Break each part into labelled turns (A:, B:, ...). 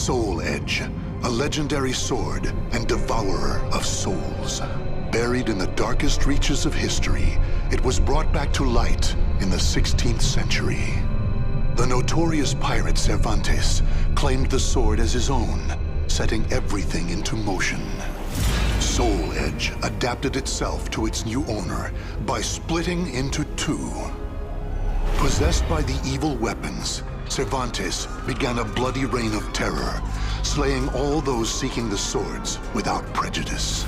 A: Soul Edge, a legendary sword and devourer of souls. Buried in the darkest reaches of history, it was brought back to light in the 16th century. The notorious pirate Cervantes claimed the sword as his own, setting everything into motion. Soul Edge adapted itself to its new owner by splitting into two. Possessed by the evil weapons, Cervantes began a bloody reign of terror, slaying all those seeking the swords without prejudice.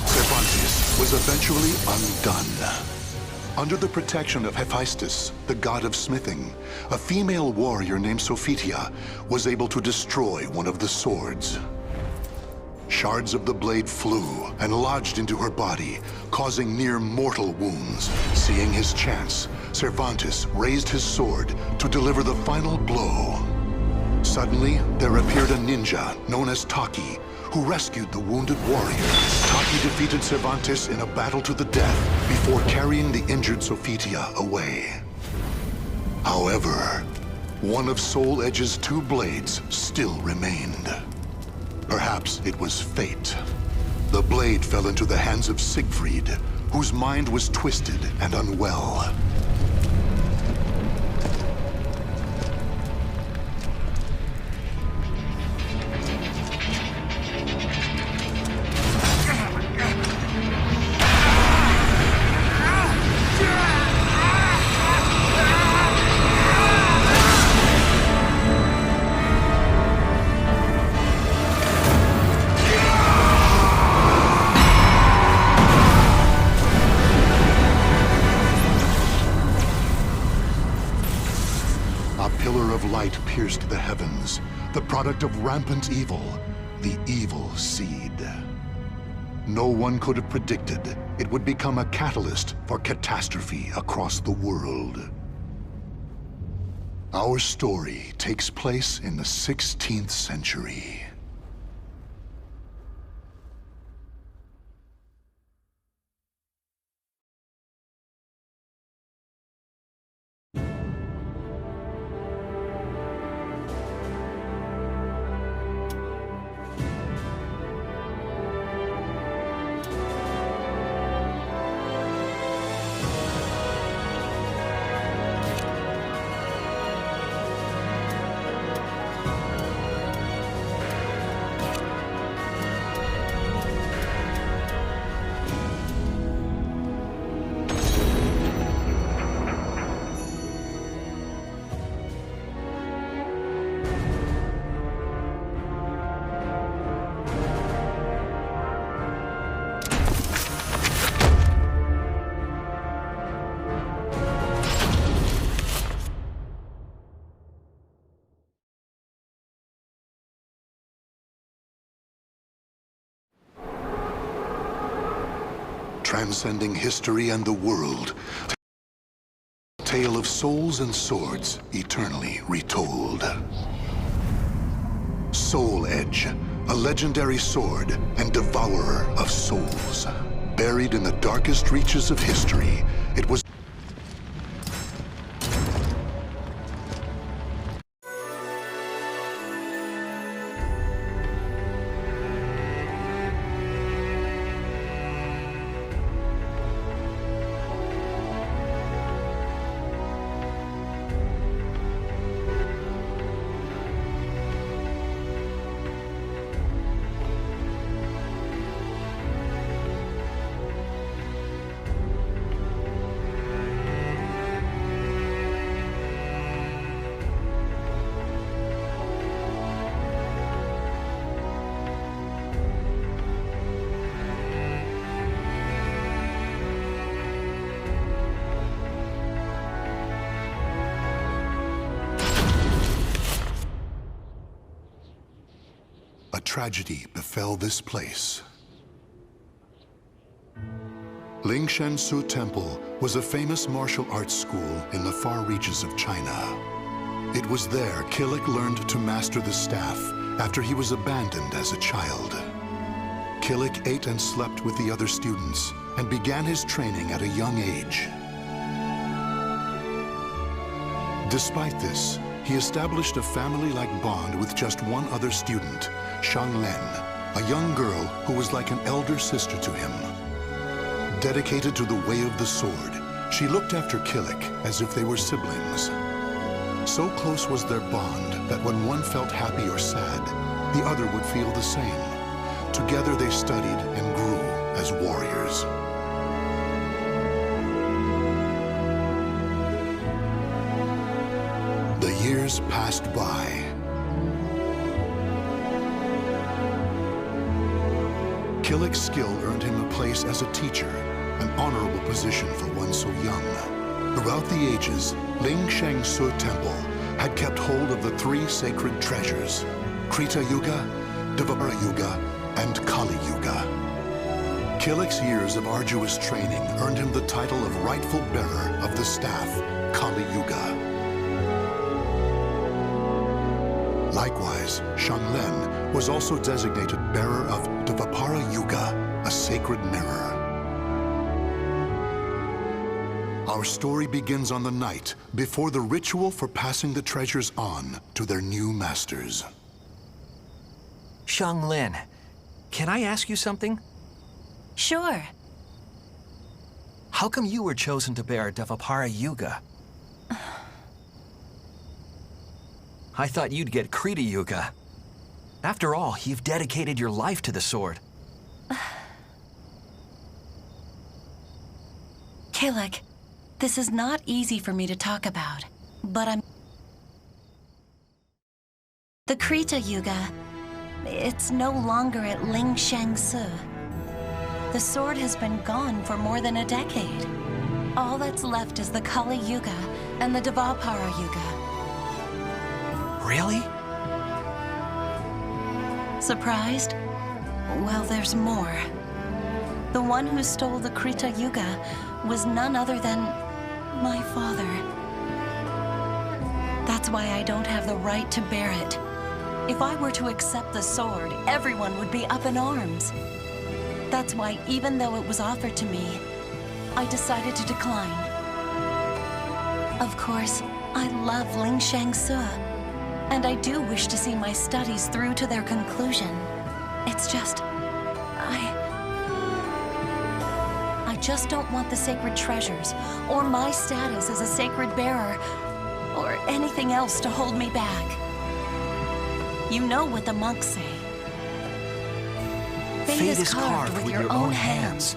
A: Cervantes was eventually undone. Under the protection of Hephaestus, the god of smithing, a female warrior named Sophitia was able to destroy one of the swords. Shards of the blade flew and lodged into her body, causing near-mortal wounds. Seeing his chance, Cervantes raised his sword to deliver the final blow. Suddenly, there appeared a ninja known as Taki, who rescued the wounded warrior. Taki defeated Cervantes in a battle to the death before carrying the injured Sophitia away. However, one of Soul Edge's two blades still remained. Perhaps it was fate. The blade fell into the hands of Siegfried, whose mind was twisted and unwell. Light pierced the heavens, the product of rampant evil, the evil seed. No one could have predicted it would become a catalyst for catastrophe across the world. Our story takes place in the 16th century. Transcending history and the world, a tale of souls and swords eternally retold. Soul Edge, a legendary sword and devourer of souls. Buried in the darkest reaches of history, it was a tragedy befell this place. Lingshan Su Temple was a famous martial arts school in the far reaches of China. It was there Killick learned to master the staff after he was abandoned as a child. Killick ate and slept with the other students and began his training at a young age. Despite this, he established a family-like bond with just one other student, Xianglen, a young girl who was like an elder sister to him. Dedicated to the way of the sword, she looked after Killick as if they were siblings. So close was their bond that when one felt happy or sad, the other would feel the same. Together they studied and grew as warriors. The years passed by. Killick's skill earned him a place as a teacher, an honorable position for one so young. Throughout the ages, Ling Shangsu Temple had kept hold of the three sacred treasures, Krita Yuga, Dvapara Yuga, and Kali Yuga. Killick's years of arduous training earned him the title of rightful bearer of the staff, Kali Yuga. Likewise, Xianglen was also designated bearer of Dvapara Yuga, a sacred mirror. Our story begins on the night before the ritual for passing the treasures on to their new masters.
B: Xianglen, can I ask you something?
C: Sure.
B: How come you were chosen to bear Dvapara Yuga? I thought you'd get Krita Yuga. After all, you've dedicated your life to the sword.
C: Killick, this is not easy for me to talk about, but The Krita Yuga, it's no longer at Ling Shangsu. The sword has been gone for more than a decade. All that's left is the Kali Yuga and the Dvapara Yuga.
B: Really?
C: Surprised? Well, there's more. The one who stole the Krita Yuga was none other than my father. That's why I don't have the right to bear it. If I were to accept the sword, everyone would be up in arms. That's why, even though it was offered to me, I decided to decline. Of course, I love Ling Shangsu, and I do wish to see my studies through to their conclusion. It's just, I just don't want the sacred treasures, or my status as a sacred bearer, or anything else to hold me back. You know what the monks say. Fate is carved with your own hands.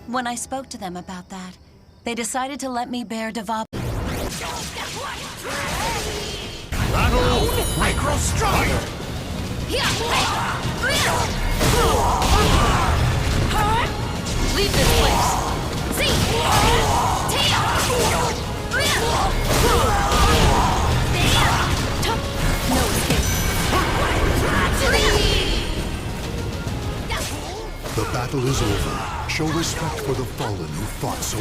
C: When I spoke to them about that, they decided to let me bear Dvapara.
D: Battle! I grow stronger!
C: Leave this place! See! No escape!
A: The battle is over. Show respect for the fallen who fought so